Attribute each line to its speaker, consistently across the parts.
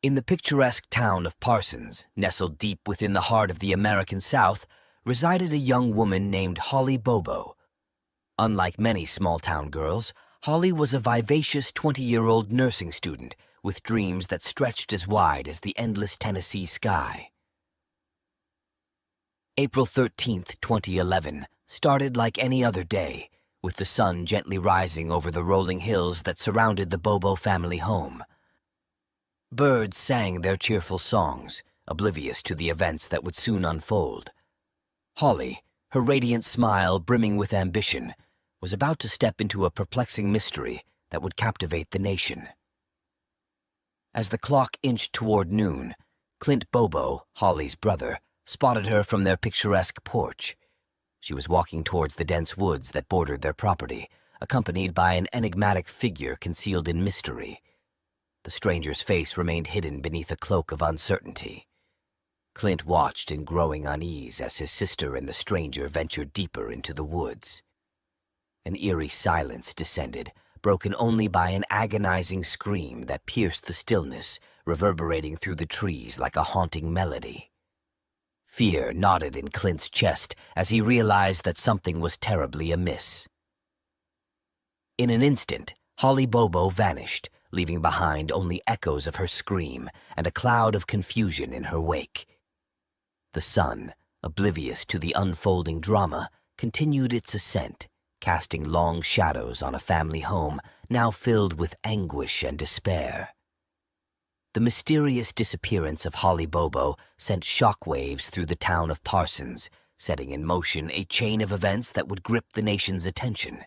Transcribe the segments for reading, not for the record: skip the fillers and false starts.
Speaker 1: In the picturesque town of Parsons, nestled deep within the heart of the American South, resided a young woman named Holly Bobo. Unlike many small-town girls, Holly was a vivacious 20-year-old nursing student with dreams that stretched as wide as the endless Tennessee sky. April 13th, 2011, started like any other day, with the sun gently rising over the rolling hills that surrounded the Bobo family home. Birds sang their cheerful songs, oblivious to the events that would soon unfold. Holly, her radiant smile brimming with ambition, was about to step into a perplexing mystery that would captivate the nation. As the clock inched toward noon, Clint Bobo, Holly's brother, spotted her from their picturesque porch. She was walking towards the dense woods that bordered their property, accompanied by an enigmatic figure concealed in mystery. The stranger's face remained hidden beneath a cloak of uncertainty. Clint watched in growing unease as his sister and the stranger ventured deeper into the woods. An eerie silence descended, broken only by an agonizing scream that pierced the stillness, reverberating through the trees like a haunting melody. Fear knotted in Clint's chest as he realized that something was terribly amiss. In an instant, Holly Bobo vanished, leaving behind only echoes of her scream and a cloud of confusion in her wake. The sun, oblivious to the unfolding drama, continued its ascent, casting long shadows on a family home now filled with anguish and despair. The mysterious disappearance of Holly Bobo sent shockwaves through the town of Parsons, setting in motion a chain of events that would grip the nation's attention.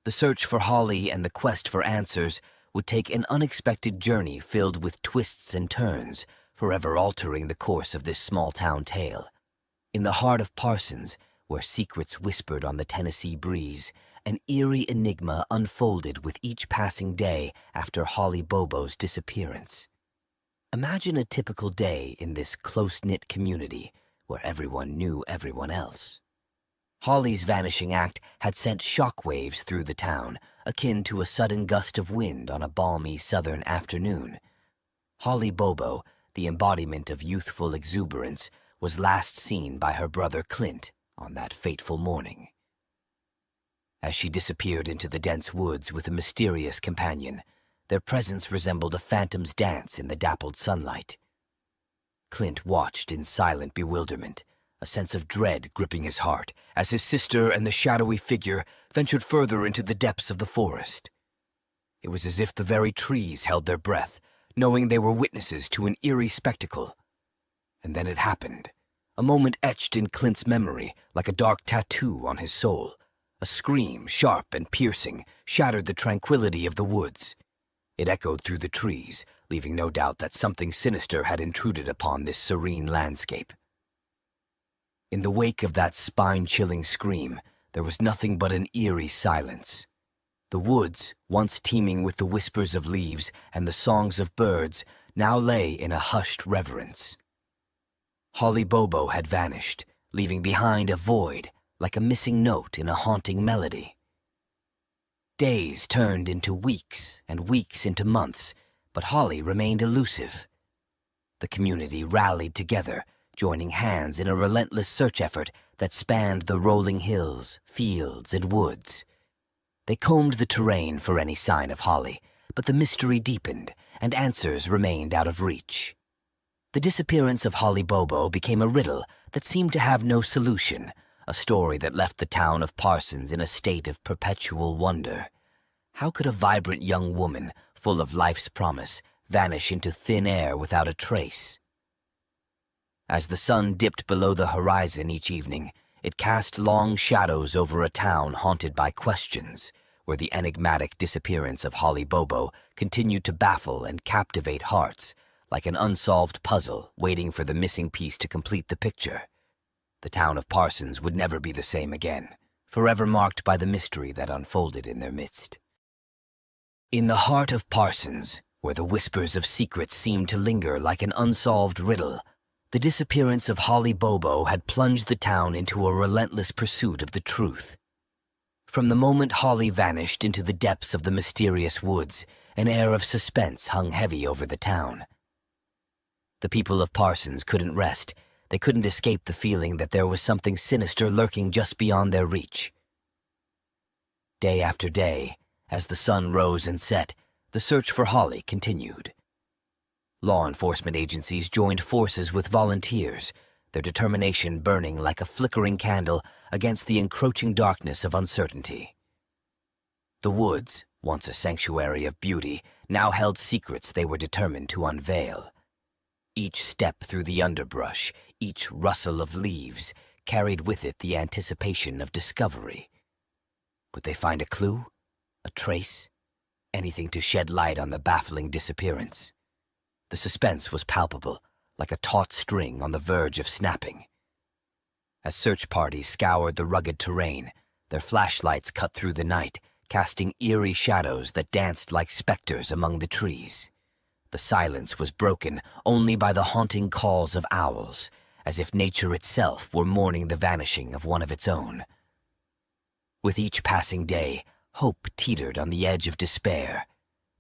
Speaker 1: The search for Holly and the quest for answers would take an unexpected journey filled with twists and turns, forever altering the course of this small-town tale. In the heart of Parsons, where secrets whispered on the Tennessee breeze, an eerie enigma unfolded with each passing day after Holly Bobo's disappearance. Imagine a typical day in this close-knit community where everyone knew everyone else. Holly's vanishing act had sent shockwaves through the town, akin to a sudden gust of wind on a balmy southern afternoon. Holly Bobo, the embodiment of youthful exuberance, was last seen by her brother Clint on that fateful morning. As she disappeared into the dense woods with a mysterious companion, their presence resembled a phantom's dance in the dappled sunlight. Clint watched in silent bewilderment, a sense of dread gripping his heart as his sister and the shadowy figure ventured further into the depths of the forest. It was as if the very trees held their breath, knowing they were witnesses to an eerie spectacle. And then it happened, a moment etched in Clint's memory like a dark tattoo on his soul. A scream, sharp and piercing, shattered the tranquility of the woods. It echoed through the trees, leaving no doubt that something sinister had intruded upon this serene landscape. In the wake of that spine-chilling scream, there was nothing but an eerie silence. The woods, once teeming with the whispers of leaves and the songs of birds, now lay in a hushed reverence. Holly Bobo had vanished, leaving behind a void, like a missing note in a haunting melody. Days turned into weeks and weeks into months, but Holly remained elusive. The community rallied together, joining hands in a relentless search effort that spanned the rolling hills, fields, and woods. They combed the terrain for any sign of Holly, but the mystery deepened, and answers remained out of reach. The disappearance of Holly Bobo became a riddle that seemed to have no solution, a story that left the town of Parsons in a state of perpetual wonder. How could a vibrant young woman, full of life's promise, vanish into thin air without a trace? As the sun dipped below the horizon each evening, it cast long shadows over a town haunted by questions, where the enigmatic disappearance of Holly Bobo continued to baffle and captivate hearts, like an unsolved puzzle waiting for the missing piece to complete the picture. The town of Parsons would never be the same again, forever marked by the mystery that unfolded in their midst. In the heart of Parsons, where the whispers of secrets seemed to linger like an unsolved riddle, the disappearance of Holly Bobo had plunged the town into a relentless pursuit of the truth. From the moment Holly vanished into the depths of the mysterious woods, an air of suspense hung heavy over the town. The people of Parsons couldn't rest. They couldn't escape the feeling that there was something sinister lurking just beyond their reach. Day after day, as the sun rose and set, the search for Holly continued. Law enforcement agencies joined forces with volunteers, their determination burning like a flickering candle against the encroaching darkness of uncertainty. The woods, once a sanctuary of beauty, now held secrets they were determined to unveil. Each step through the underbrush, each rustle of leaves, carried with it the anticipation of discovery. Would they find a clue? A trace? Anything to shed light on the baffling disappearance? The suspense was palpable, like a taut string on the verge of snapping. As search parties scoured the rugged terrain, their flashlights cut through the night, casting eerie shadows that danced like specters among the trees. The silence was broken only by the haunting calls of owls, as if nature itself were mourning the vanishing of one of its own. With each passing day, hope teetered on the edge of despair.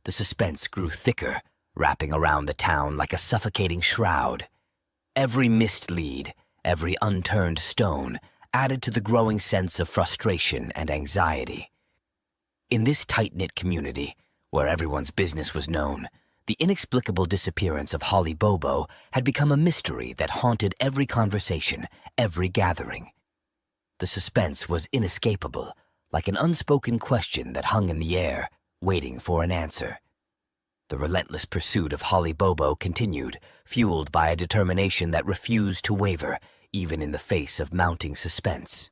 Speaker 1: The suspense grew thicker, wrapping around the town like a suffocating shroud. Every missed lead, every unturned stone, added to the growing sense of frustration and anxiety. In this tight-knit community, where everyone's business was known, the inexplicable disappearance of Holly Bobo had become a mystery that haunted every conversation, every gathering. The suspense was inescapable, like an unspoken question that hung in the air, waiting for an answer. The relentless pursuit of Holly Bobo continued, fueled by a determination that refused to waver, even in the face of mounting suspense.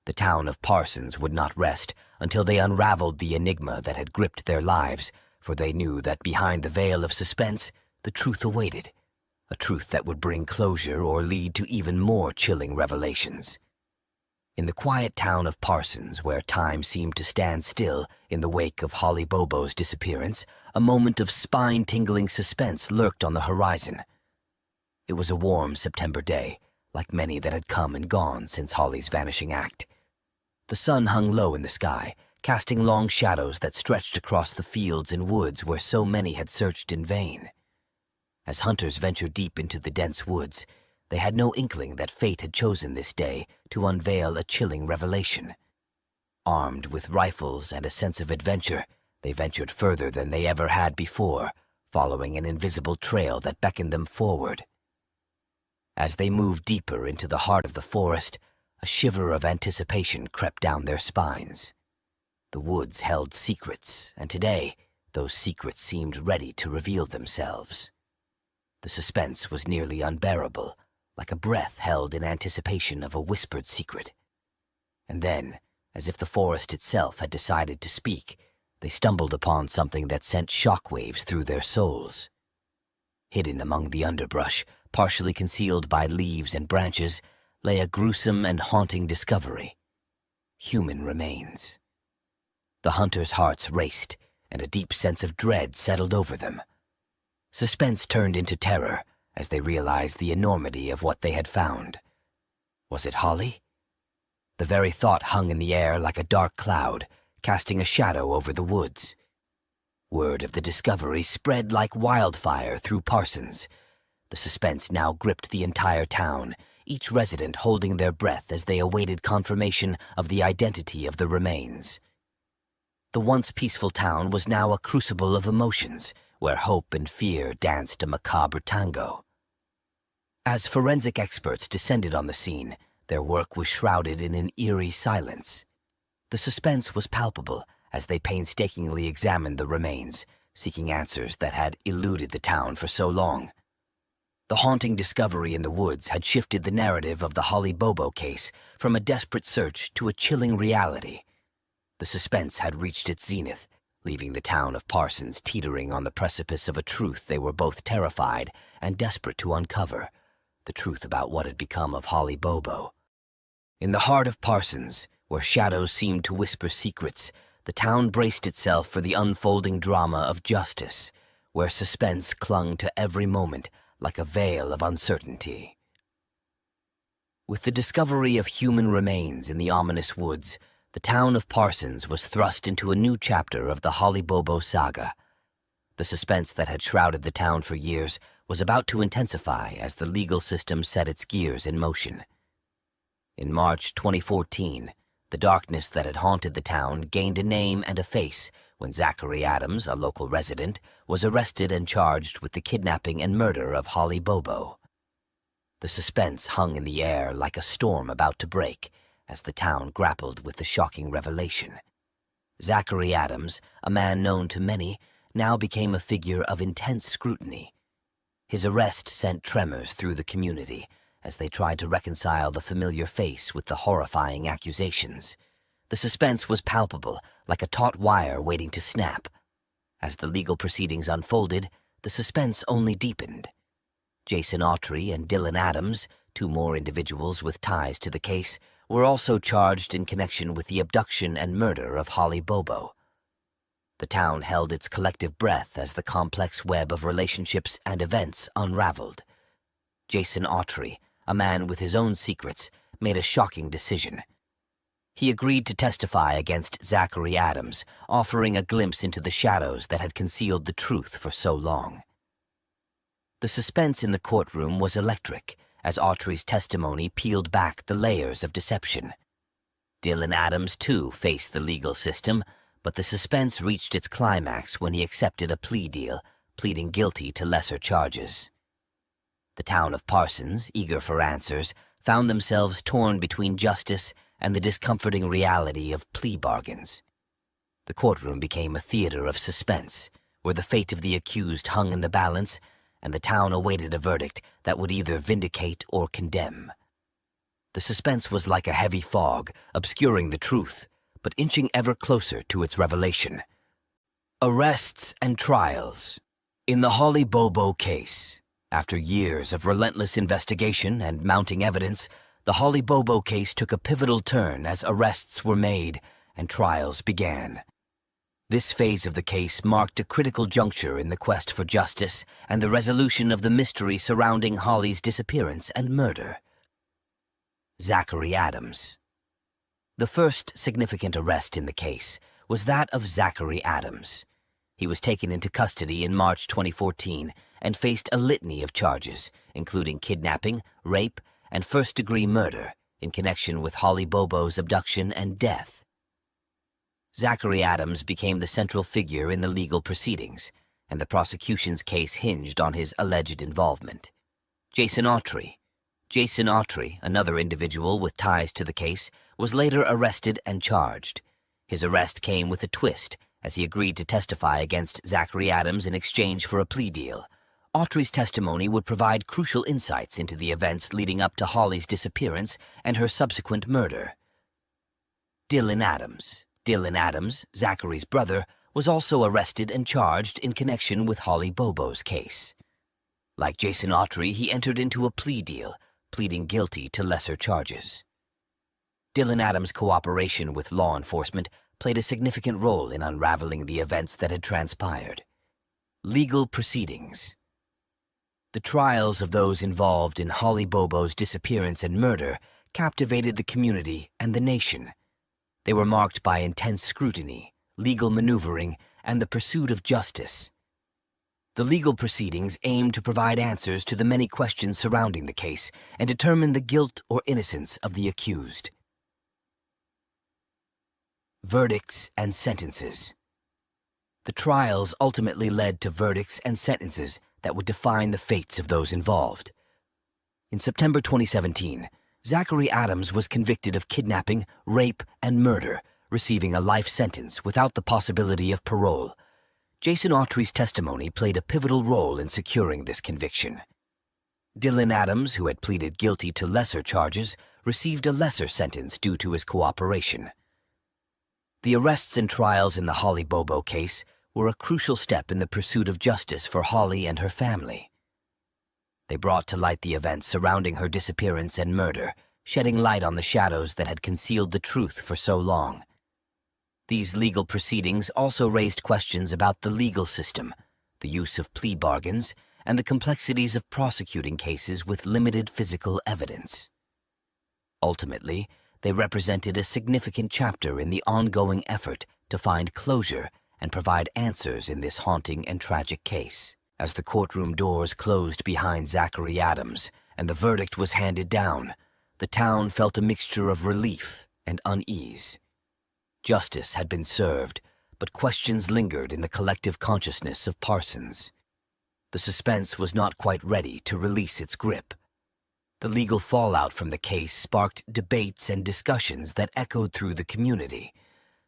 Speaker 1: The town of Parsons would not rest until they unraveled the enigma that had gripped their lives, for they knew that behind the veil of suspense, the truth awaited, a truth that would bring closure or lead to even more chilling revelations. In the quiet town of Parsons, where time seemed to stand still in the wake of Holly Bobo's disappearance, a moment of spine-tingling suspense lurked on the horizon. It was a warm September day, like many that had come and gone since Holly's vanishing act. The sun hung low in the sky, casting long shadows that stretched across the fields and woods where so many had searched in vain. As hunters ventured deep into the dense woods, they had no inkling that fate had chosen this day to unveil a chilling revelation. Armed with rifles and a sense of adventure, they ventured further than they ever had before, following an invisible trail that beckoned them forward. As they moved deeper into the heart of the forest, a shiver of anticipation crept down their spines. The woods held secrets, and today, those secrets seemed ready to reveal themselves. The suspense was nearly unbearable, like a breath held in anticipation of a whispered secret. And then, as if the forest itself had decided to speak, they stumbled upon something that sent shockwaves through their souls. Hidden among the underbrush, partially concealed by leaves and branches, lay a gruesome and haunting discovery: human remains. The hunters' hearts raced, and a deep sense of dread settled over them. Suspense turned into terror as they realized the enormity of what they had found. Was it Holly? The very thought hung in the air like a dark cloud, casting a shadow over the woods. Word of the discovery spread like wildfire through Parsons. The suspense now gripped the entire town, each resident holding their breath as they awaited confirmation of the identity of the remains. The once peaceful town was now a crucible of emotions, where hope and fear danced a macabre tango. As forensic experts descended on the scene, their work was shrouded in an eerie silence. The suspense was palpable as they painstakingly examined the remains, seeking answers that had eluded the town for so long. The haunting discovery in the woods had shifted the narrative of the Holly Bobo case from a desperate search to a chilling reality. The suspense had reached its zenith, leaving the town of Parsons teetering on the precipice of a truth they were both terrified and desperate to uncover: the truth about what had become of Holly Bobo. In the heart of Parsons, where shadows seemed to whisper secrets, the town braced itself for the unfolding drama of justice, where suspense clung to every moment like a veil of uncertainty. With the discovery of human remains in the ominous woods, the town of Parsons was thrust into a new chapter of the Holly Bobo saga. The suspense that had shrouded the town for years was about to intensify as the legal system set its gears in motion. In March 2014, the darkness that had haunted the town gained a name and a face when Zachary Adams, a local resident, was arrested and charged with the kidnapping and murder of Holly Bobo. The suspense hung in the air like a storm about to break as the town grappled with the shocking revelation. Zachary Adams, a man known to many, now became a figure of intense scrutiny. His arrest sent tremors through the community as they tried to reconcile the familiar face with the horrifying accusations. The suspense was palpable, like a taut wire waiting to snap. As the legal proceedings unfolded, the suspense only deepened. Jason Autry and Dylan Adams, two more individuals with ties to the case, were also charged in connection with the abduction and murder of Holly Bobo. The town held its collective breath as the complex web of relationships and events unraveled. Jason Autry, a man with his own secrets, made a shocking decision. He agreed to testify against Zachary Adams, offering a glimpse into the shadows that had concealed the truth for so long. The suspense in the courtroom was electric, as Autry's testimony peeled back the layers of deception. Dylan Adams, too, faced the legal system, but the suspense reached its climax when he accepted a plea deal, pleading guilty to lesser charges. The town of Parsons, eager for answers, found themselves torn between justice and the discomforting reality of plea bargains. The courtroom became a theater of suspense, where the fate of the accused hung in the balance, and the town awaited a verdict that would either vindicate or condemn. The suspense was like a heavy fog, obscuring the truth, but inching ever closer to its revelation. Arrests and trials. In the Holly Bobo case, after years of relentless investigation and mounting evidence, the Holly Bobo case took a pivotal turn as arrests were made and trials began. This phase of the case marked a critical juncture in the quest for justice and the resolution of the mystery surrounding Holly's disappearance and murder. Zachary Adams. The first significant arrest in the case was that of Zachary Adams. He was taken into custody in March 2014 and faced a litany of charges, including kidnapping, rape, and first-degree murder in connection with Holly Bobo's abduction and death. Zachary Adams became the central figure in the legal proceedings, and the prosecution's case hinged on his alleged involvement. Jason Autry, another individual with ties to the case, was later arrested and charged. His arrest came with a twist, as he agreed to testify against Zachary Adams in exchange for a plea deal. Autry's testimony would provide crucial insights into the events leading up to Holly's disappearance and her subsequent murder. Dylan Adams, Zachary's brother, was also arrested and charged in connection with Holly Bobo's case. Like Jason Autry, he entered into a plea deal, pleading guilty to lesser charges. Dylan Adams' cooperation with law enforcement played a significant role in unraveling the events that had transpired. Legal proceedings. The trials of those involved in Holly Bobo's disappearance and murder captivated the community and the nation. They were marked by intense scrutiny, legal maneuvering, and the pursuit of justice. The legal proceedings aimed to provide answers to the many questions surrounding the case and determine the guilt or innocence of the accused. Verdicts and sentences. The trials ultimately led to verdicts and sentences that would define the fates of those involved. In September 2017, Zachary Adams was convicted of kidnapping, rape, and murder, receiving a life sentence without the possibility of parole. Jason Autry's testimony played a pivotal role in securing this conviction. Dylan Adams, who had pleaded guilty to lesser charges, received a lesser sentence due to his cooperation. The arrests and trials in the Holly Bobo case were a crucial step in the pursuit of justice for Holly and her family. They brought to light the events surrounding her disappearance and murder, shedding light on the shadows that had concealed the truth for so long. These legal proceedings also raised questions about the legal system, the use of plea bargains, and the complexities of prosecuting cases with limited physical evidence. Ultimately, they represented a significant chapter in the ongoing effort to find closure and provide answers in this haunting and tragic case. As the courtroom doors closed behind Zachary Adams and the verdict was handed down, the town felt a mixture of relief and unease. Justice had been served, but questions lingered in the collective consciousness of Parsons. The suspense was not quite ready to release its grip. The legal fallout from the case sparked debates and discussions that echoed through the community.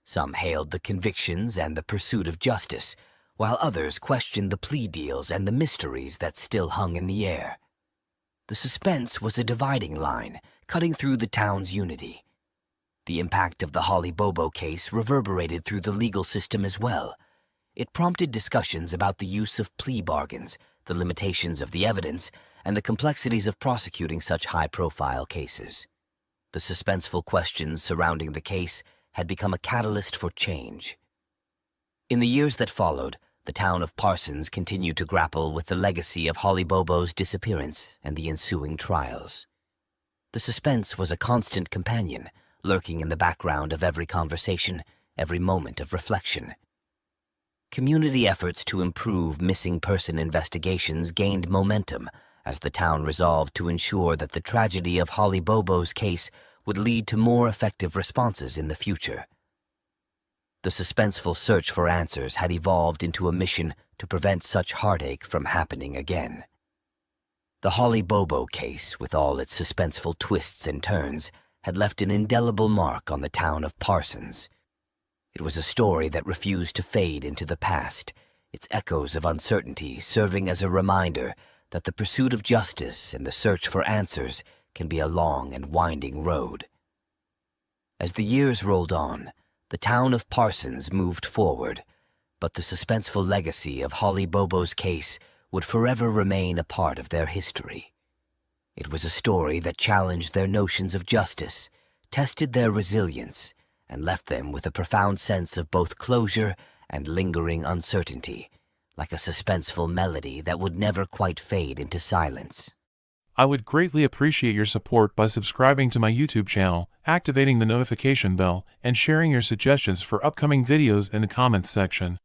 Speaker 1: Some hailed the convictions and the pursuit of justice, while others questioned the plea deals and the mysteries that still hung in the air. The suspense was a dividing line, cutting through the town's unity. The impact of the Holly Bobo case reverberated through the legal system as well. It prompted discussions about the use of plea bargains, the limitations of the evidence, and the complexities of prosecuting such high-profile cases. The suspenseful questions surrounding the case had become a catalyst for change. In the years that followed, the town of Parsons continued to grapple with the legacy of Holly Bobo's disappearance and the ensuing trials. The suspense was a constant companion, lurking in the background of every conversation, every moment of reflection. Community efforts to improve missing person investigations gained momentum as the town resolved to ensure that the tragedy of Holly Bobo's case would lead to more effective responses in the future. The suspenseful search for answers had evolved into a mission to prevent such heartache from happening again. The Holly Bobo case, with all its suspenseful twists and turns, had left an indelible mark on the town of Parsons. It was a story that refused to fade into the past, its echoes of uncertainty serving as a reminder that the pursuit of justice and the search for answers can be a long and winding road. As the years rolled on, the town of Parsons moved forward, but the suspenseful legacy of Holly Bobo's case would forever remain a part of their history. It was a story that challenged their notions of justice, tested their resilience, and left them with a profound sense of both closure and lingering uncertainty, like a suspenseful melody that would never quite fade into silence.
Speaker 2: I would greatly appreciate your support by subscribing to my YouTube channel, activating the notification bell, and sharing your suggestions for upcoming videos in the comments section.